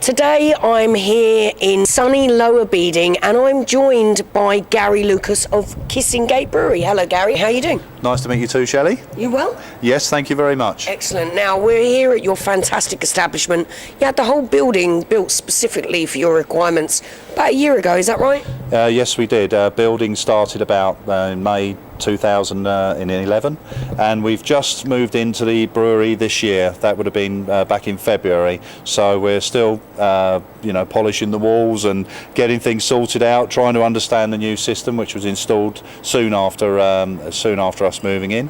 Today I'm here in sunny Lower Beeding and I'm joined by Gary Lucas of Kissingate Brewery. Hello Gary, how are you doing? Nice to meet you too, Shelley. You well? Yes, thank you very much. Excellent. Now we're here at your fantastic establishment. You had the whole building built specifically for your requirements about a year ago, is that right? Yes, we did. Building started about in May 2011 and we've just moved into the brewery this year. That would have been back in February, so we're still polishing the walls and getting things sorted out, trying to understand the new system which was installed soon after us moving in.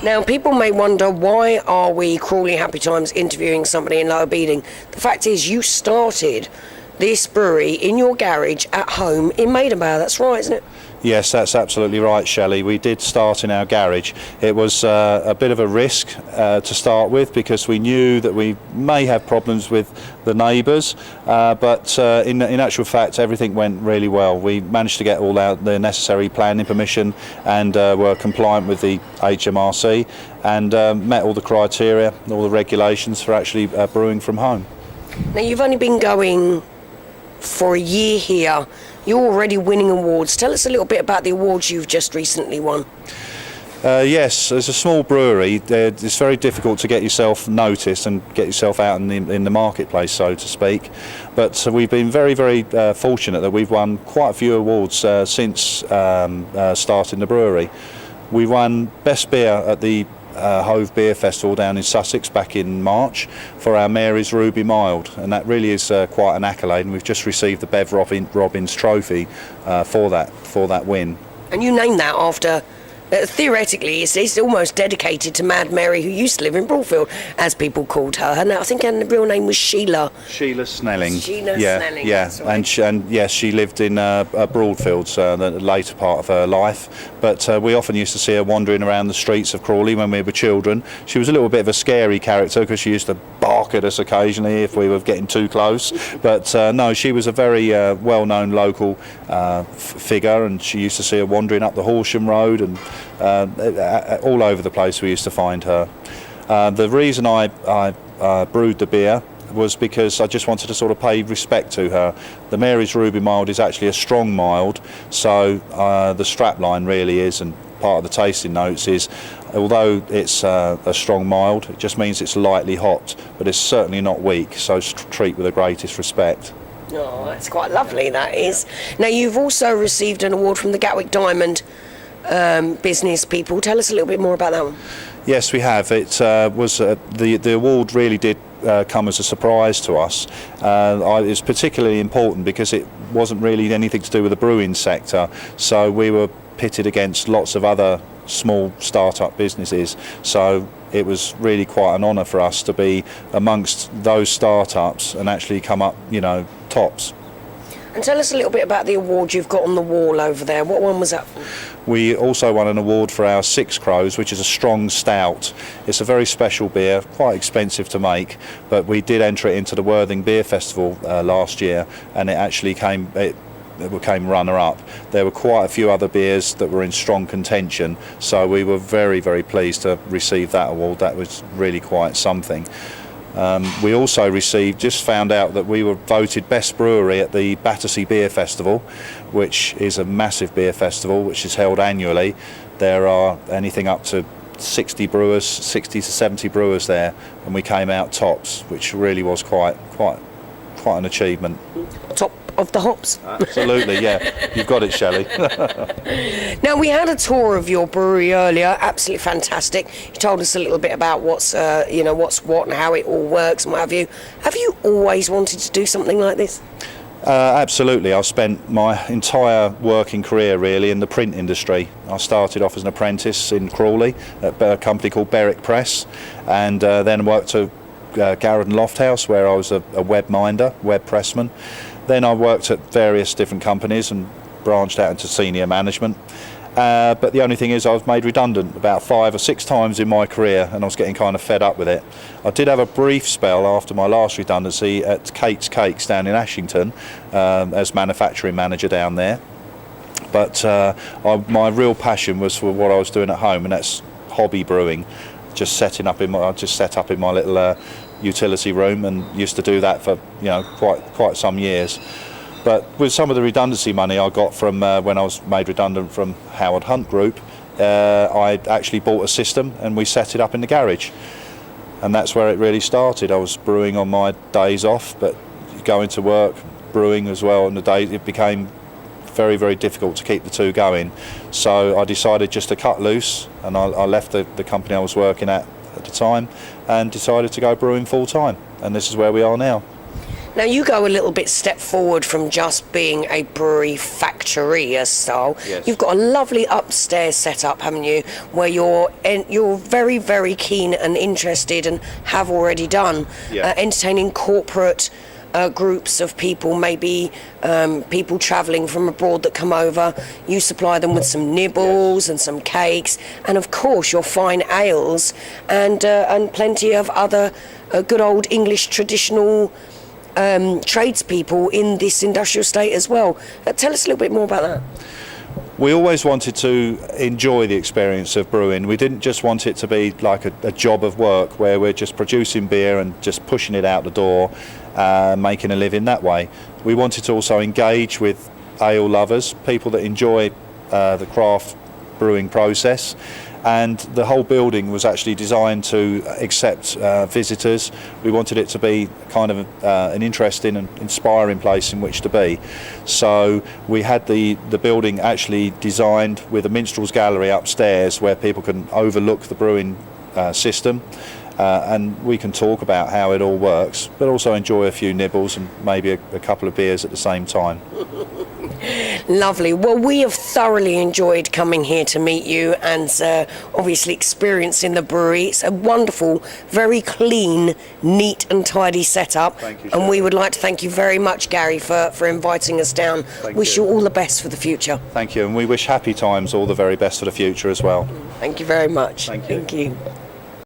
Now, people may wonder, why are we, Crawley Happy Times, interviewing somebody in Lower Beeding? The fact is, you started this brewery in your garage at home in Maidenbough. That's right, isn't it? Yes, that's absolutely right, Shelley. We did start in our garage. It was a bit of a risk to start with because we knew that we may have problems with the neighbours, but in actual fact everything went really well. We managed to get all the necessary planning permission and were compliant with the HMRC and met all the criteria, all the regulations for actually brewing from home. Now, you've only been going for a year here. You're already winning awards. Tell us a little bit about the awards you've just recently won. Yes, as a small brewery, it's very difficult to get yourself noticed and get yourself out in the marketplace, so to speak. But we've been very, very fortunate that we've won quite a few awards since starting the brewery. We won Best Beer at the Hove Beer Festival down in Sussex back in March for our Mary's Ruby Mild, and that really is quite an accolade, and we've just received the Bev Robbins Trophy for that win. And you named that after, theoretically, it's almost dedicated to Mad Mary, who used to live in Broadfield, as people called her. And I think her real name was Sheila. Sheila Snelling. Snelling. Yeah, right. and yes, she lived in Broadfields the later part of her life. But we often used to see her wandering around the streets of Crawley when we were children. She was a little bit of a scary character because she used to bark at us occasionally if we were getting too close. But no, she was a very well-known local figure, and she used to see her wandering up the Horsham Road and all over the place we used to find her. The reason I brewed the beer was because I just wanted to sort of pay respect to her. The Mary's Ruby Mild is actually a strong mild, so the strapline really is, and part of the tasting notes is, although it's a strong mild, it just means it's lightly hopped, but it's certainly not weak, so treat with the greatest respect. Oh, that's quite lovely, that is. Now, you've also received an award from the Gatwick Diamond business people. Tell us a little bit more about that one. Yes, we have. It was the award really did come as a surprise to us. It's particularly important because it wasn't really anything to do with the brewing sector, so we were pitted against lots of other small start-up businesses, so it was really quite an honour for us to be amongst those start-ups and actually come up, tops. And tell us a little bit about the award you've got on the wall over there. What one was that for? We also won an award for our Six Crows, which is a strong stout. It's a very special beer, quite expensive to make, but we did enter it into the Worthing Beer Festival last year, and it actually came runner-up. There were quite a few other beers that were in strong contention, so we were very, very pleased to receive that award. That was really quite something. We also found out that we were voted Best Brewery at the Battersea Beer Festival, which is a massive beer festival which is held annually. There are anything up to 60 to 70 brewers there, and we came out tops, which really was quite an achievement. Top of the hops. Absolutely, yeah. You've got it, Shelley. Now, we had a tour of your brewery earlier. Absolutely fantastic. You told us a little bit about what's what and how it all works and what have you. Have you always wanted to do something like this? Absolutely. I've spent my entire working career really in the print industry. I started off as an apprentice in Crawley at a company called Berwick Press, and then worked at Garrett and Lofthouse, where I was a web pressman. Then I worked at various different companies and branched out into senior management. But the only thing is I was made redundant about 5 or 6 times in my career, and I was getting kind of fed up with it. I did have a brief spell after my last redundancy at Kate's Cakes down in Ashington as manufacturing manager down there. But my real passion was for what I was doing at home, and that's hobby brewing. I just set up in my little utility room, and used to do that for quite some years. But with some of the redundancy money I got from when I was made redundant from Howard Hunt Group, I actually bought a system and we set it up in the garage, and that's where it really started. I was brewing on my days off, but going to work, brewing as well on the day, it became very, very difficult to keep the two going. So I decided just to cut loose, and I left the company I was working at the time and decided to go brewing full time, and this is where we are now. Now you go a little bit step forward from just being a brewery factory style. Yes. You've got a lovely upstairs setup, haven't you, where you're very, very keen and interested, and have already done entertaining corporate groups of people, maybe people travelling from abroad that come over. You supply them with some nibbles and some cakes, and of course your fine ales, and plenty of other good old English traditional tradespeople in this industrial estate as well. Tell us a little bit more about that. We always wanted to enjoy the experience of brewing. We didn't just want it to be like a job of work where we're just producing beer and just pushing it out the door, making a living that way. We wanted to also engage with ale lovers, people that enjoy the craft brewing process, and the whole building was actually designed to accept visitors. We wanted it to be kind of an interesting and inspiring place in which to be. So we had the building actually designed with a minstrel's gallery upstairs where people can overlook the brewing system, and we can talk about how it all works, but also enjoy a few nibbles and maybe a couple of beers at the same time. Lovely. Well, we have thoroughly enjoyed coming here to meet you and obviously experiencing the brewery. It's a wonderful, very clean, neat and tidy setup. Thank you, and Shelley. we would like to thank you very much, Gary, for inviting us down. Wish you all the best for the future. Thank you, and we wish Happy Times all the very best for the future as well. Thank you very much. Thank you. Thank you.